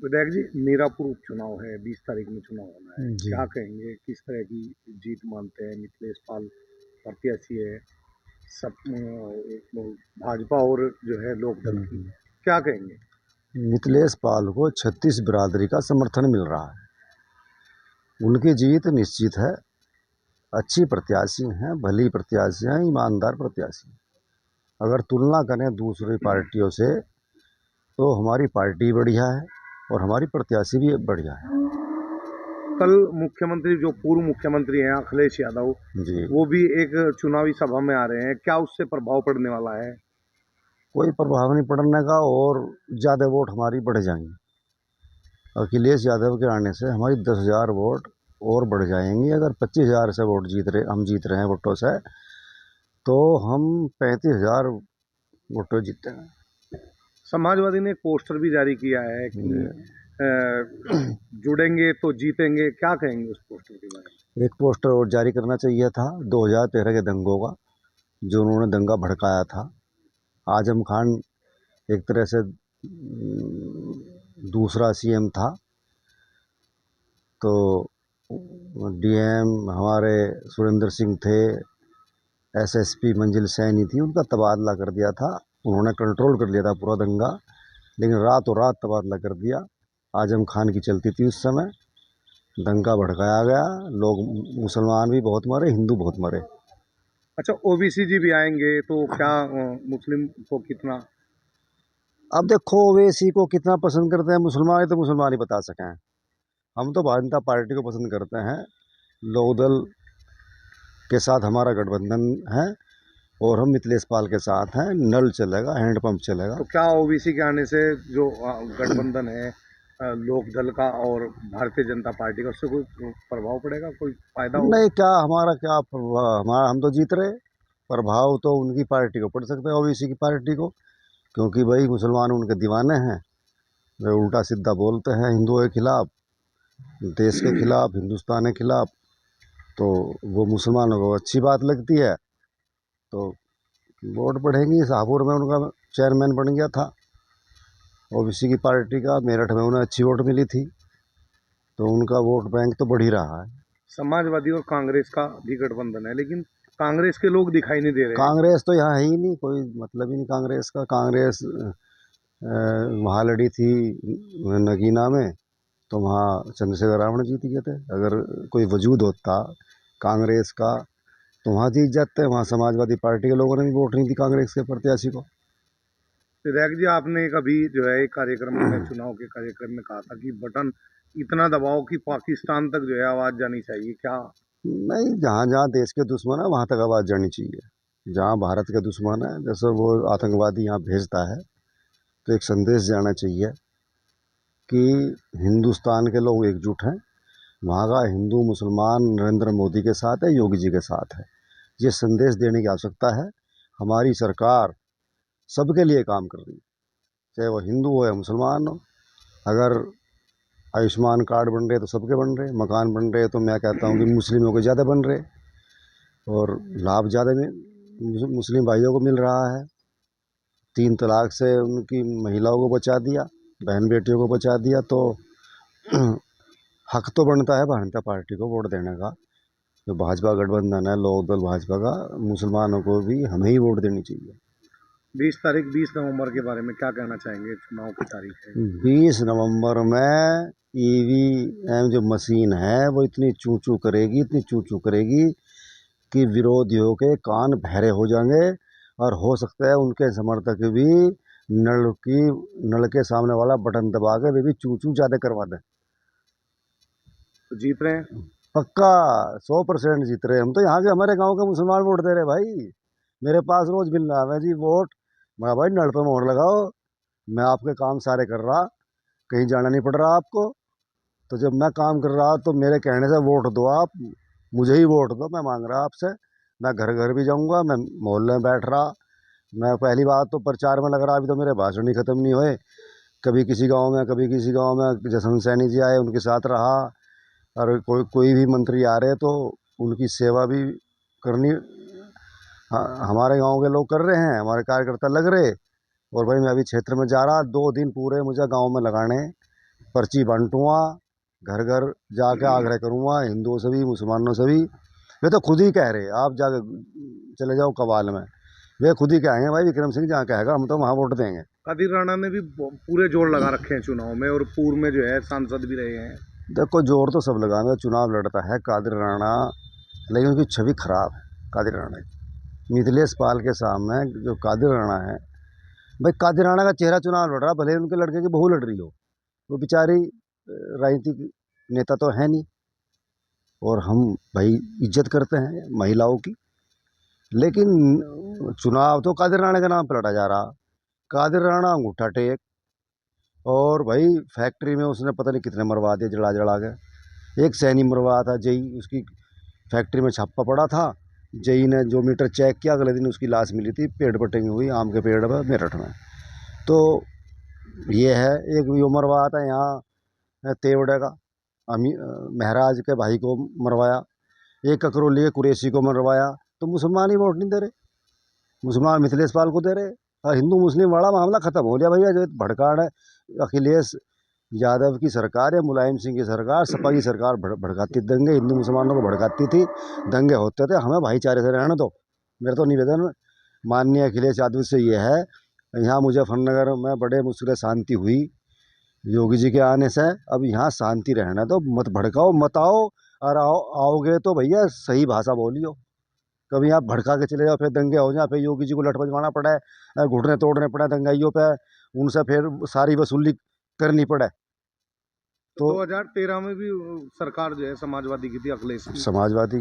विधायक जी, मीरापुर उपचुनाव है, 20 तारीख में चुनाव होना है। जी। क्या कहेंगे? किस तरह की जीत मानते हैं? मिथिलेश पाल प्रत्याशी है, सब भाजपा और जो है लोकदल की, हम्म। क्या कहेंगे? मिथिलेश पाल को 36 बिरादरी का समर्थन मिल रहा है। उनकी जीत निश्चित है। अच्छी प्रत्याशी हैं, भली प्रत्याशी हैं, ईमानदार प्रत्याशी हैं। अगर तुलना करें दूसरी पार्टियों से तो हमारी पार्टी बढ़िया है और हमारी प्रत्याशी भी बढ़िया है। कल मुख्यमंत्री, जो पूर्व मुख्यमंत्री हैं अखिलेश यादव, जी। वो भी एक चुनावी सभा में आ रहे हैं। क्या उससे प्रभाव पड़ने वाला है? कोई प्रभाव नहीं पड़ने का और ज़्यादा वोट हमारी बढ़ जाएंगी। अखिलेश यादव के आने से हमारी 10,000 वोट और बढ़ जाएंगी। अगर 25,000 से वोट हम जीत रहे हैं वोटों से, तो हम 35,000 वोटों जीतेंगे। समाजवादी ने एक पोस्टर भी जारी किया है कि ये अ, जुड़ेंगे तो जीतेंगे। क्या कहेंगे उस पोस्टर के बारे में? एक पोस्टर और जारी करना चाहिए था 2013 के दंगों का, जो उन्होंने दंगा भड़काया था। आजम खान एक तरह से दूसरा सीएम था, तो डीएम हमारे सुरेंद्र सिंह थे, एसएसपी मंजिल सैनी थी, उनका तबादला कर दिया था। उन्होंने कंट्रोल कर लिया था पूरा दंगा, लेकिन रातों रात तबादला कर दिया। आजम खान की चलती थी उस समय, दंगा भड़काया गया। लोग, मुसलमान भी बहुत मरे, हिंदू बहुत मरे। अच्छा, ओबीसी जी भी आएंगे तो क्या मुस्लिम को कितना? अब देखो ओवैसी को कितना पसंद करते हैं मुसलमान, ये तो मुसलमान ही बता सकें। हम तो भारतीय जनता पार्टी को पसंद करते हैं। लोकदल के साथ हमारा गठबंधन है और हम मिथिलेश पाल के साथ हैं। नल चलेगा, हैंडपंप चलेगा। तो क्या ओबीसी के आने से जो गठबंधन है लोक दल का और भारतीय जनता पार्टी का, उससे कोई प्रभाव पड़ेगा, कोई फायदा होगा? नहीं, क्या हमारा क्या प्रभाव? हमारा, हम तो जीत रहे। प्रभाव तो उनकी पार्टी को पड़ सकता है, ओबीसी की पार्टी को, क्योंकि भाई मुसलमान उनके दीवाने हैं। वे उल्टा सीधा बोलते हैं हिंदुओं के खिलाफ, देश के खिलाफ, हिंदुस्तान के खिलाफ। तो वो मुसलमानों को अच्छी बात लगती है, तो वोट बढ़ेंगी। शाहपुर में उनका चेयरमैन बन गया था ओबीसी की पार्टी का, मेरठ में उन्हें अच्छी वोट मिली थी, तो उनका वोट बैंक तो बढ़ ही रहा है। समाजवादी और कांग्रेस का भी गठबंधन है, लेकिन कांग्रेस के लोग दिखाई नहीं दे रहे हैं। कांग्रेस तो यहाँ है ही नहीं, कोई मतलब ही नहीं कांग्रेस का। कांग्रेस वहाँ लड़ी थी नगीना में, तो वहाँ चंद्रशेखर रावण जीत गए थे। अगर कोई वजूद होता कांग्रेस का तो वहाँ जीत जाते। वहाँ समाजवादी पार्टी के लोगों ने भी वोट नहीं दी कांग्रेस के प्रत्याशी को। विधायक जी, आपने कभी जो है एक कार्यक्रम में, चुनाव के कार्यक्रम में कहा था कि बटन इतना दबाओ कि पाकिस्तान तक जो है आवाज जानी चाहिए। क्या? नहीं, जहाँ जहाँ देश के दुश्मन है वहाँ तक आवाज़ जानी चाहिए। जहाँ भारत के दुश्मन है, जैसे वो आतंकवादी यहाँ भेजता है, तो एक संदेश जाना चाहिए कि हिंदुस्तान के लोग एकजुट हैं। वहाँ का हिंदू मुसलमान नरेंद्र मोदी के साथ है, योगी जी के साथ है। ये संदेश देने की आवश्यकता है। हमारी सरकार सबके लिए काम कर रही है, चाहे वो हिंदू हो या मुसलमान हो। अगर आयुष्मान कार्ड बन रहे तो सबके बन रहे, मकान बन रहे तो मैं कहता हूँ कि मुस्लिमों के ज़्यादा बन रहे, और लाभ ज़्यादा में मुस्लिम भाइयों को मिल रहा है। 3 तलाक से उनकी महिलाओं को बचा दिया, बहन बेटियों को बचा दिया, तो हक तो बनता है भारतीय जनता पार्टी को वोट देने का। जो भाजपा गठबंधन है, लोक दल भाजपा का, मुसलमानों को भी हमें ही वोट देनी चाहिए। 20 तारीख, 20 नवंबर के बारे में क्या कहना चाहेंगे? चुनाव की तारीख है। 20 नवंबर में ईवीएम जो मशीन है वो इतनी चू चू करेगी, इतनी चू चू करेगी कि विरोधियों के कान बहरे हो जाएंगे। और हो सकता है उनके समर्थक भी नल के सामने वाला बटन दबा के वे भी चू चू ज़्यादा करवा दें। तो जीत रहे हैं। पक्का 100% जीत रहे हम तो। यहाँ के हमारे गांव के मुसलमान वोट दे रहे भाई। मेरे पास रोज मिल रहा है जी वोट। मैं भाई नल पे मोहर लगाओ, मैं आपके काम सारे कर रहा, कहीं जाना नहीं पड़ रहा आपको। तो जब मैं काम कर रहा तो मेरे कहने से वोट दो आप, मुझे ही वोट दो। मैं मांग रहा आपसे, मैं घर घर भी जाऊंगा, मैं मोहल्ले में बैठ रहा। मैं पहली बात तो प्रचार में लग रहा, अभी तो मेरे भाषण ही खत्म नहीं हुए। कभी किसी गांव में, कभी किसी गांव में जसवंत सैनी जी आए, उनके साथ रहा। और कोई कोई भी मंत्री आ रहे तो उनकी सेवा भी करनी। हमारे गांव के लोग कर रहे हैं, हमारे कार्यकर्ता लग रहे। और भाई मैं अभी क्षेत्र में जा रहा, 2 दिन पूरे मुझे गांव में लगाने, पर्ची बांटूंगा, घर घर जाके आग्रह करूंगा हिंदुओं से भी मुसलमानों से भी। वे तो खुद ही कह रहे, आप जाके चले जाओ कवाल में, वे खुद ही कहेंगे भाई विक्रम सिंह जहाँ कहेगा हम तो वहाँ वोट देंगे। कादिर राणा ने भी पूरे जोर लगा रखे हैं चुनाव में, और पूर्व में जो है सांसद भी रहे हैं। देखो जोर तो सब लगाएंगे, चुनाव लड़ता है कादिर राणा, लेकिन उसकी छवि खराब है कादिर राणा की। मिथिलेश पाल के सामने जो कादिर राणा है, भाई कादिर राणा का चेहरा चुनाव लड़ रहा, भले उनके लड़के की बहू लड़ रही हो, वो बेचारी राजनीतिक नेता तो है नहीं, और हम भाई इज्जत करते हैं महिलाओं की, लेकिन चुनाव तो कादिर राणा के नाम पर लड़ा जा रहा। कादिर राणा अंगूठा टेक, और भाई फैक्ट्री में उसने पता नहीं कितने मरवा दिए जला जला के। एक सैनी मरवा था जई, उसकी फैक्ट्री में छापा पड़ा था, जई ने जो मीटर चेक किया अगले दिन उसकी लाश मिली थी पेड़ पर टंगी हुई आम के पेड़ पर मेरठ में। तो ये है, एक यो मरवाया था यहाँ तेवड़े का महराज के भाई को मरवाया, एक ककरोली के कुरैशी को मरवाया। तो मुसलमान ही वोट नहीं दे रहे, मुसलमान मिथिलेश पाल को दे रहे, और हिंदू मुस्लिम वाला मामला खत्म हो गया भैया। जो भड़काड़ है, अखिलेश यादव की सरकार या मुलायम सिंह की सरकार, सपा की सरकार भड़काती दंगे, हिंदू मुसलमानों को भड़काती थी, दंगे होते थे। हमें भाईचारे से रहने दो। मेरा तो निवेदन माननीय अखिलेश यादव से ये है, यहाँ मुजफ्फरनगर में बड़े मुश्किल शांति हुई योगी जी के आने से, अब यहाँ शांति रहना दो, मत भड़काओ मत आओ, और आओगे तो भैया सही भाषा बोलियो। कभी आप भड़का के चले जाओ, फिर दंगे हो जाए, फिर योगी जी को लठ बजवाना पड़े, घुटने तोड़ने पड़े दंगाइयों पे, उनसे फिर सारी वसूली करनी पड़े। तो 2013 में भी सरकार जो है समाजवादी की थी, अखिलेश की। समाजवादी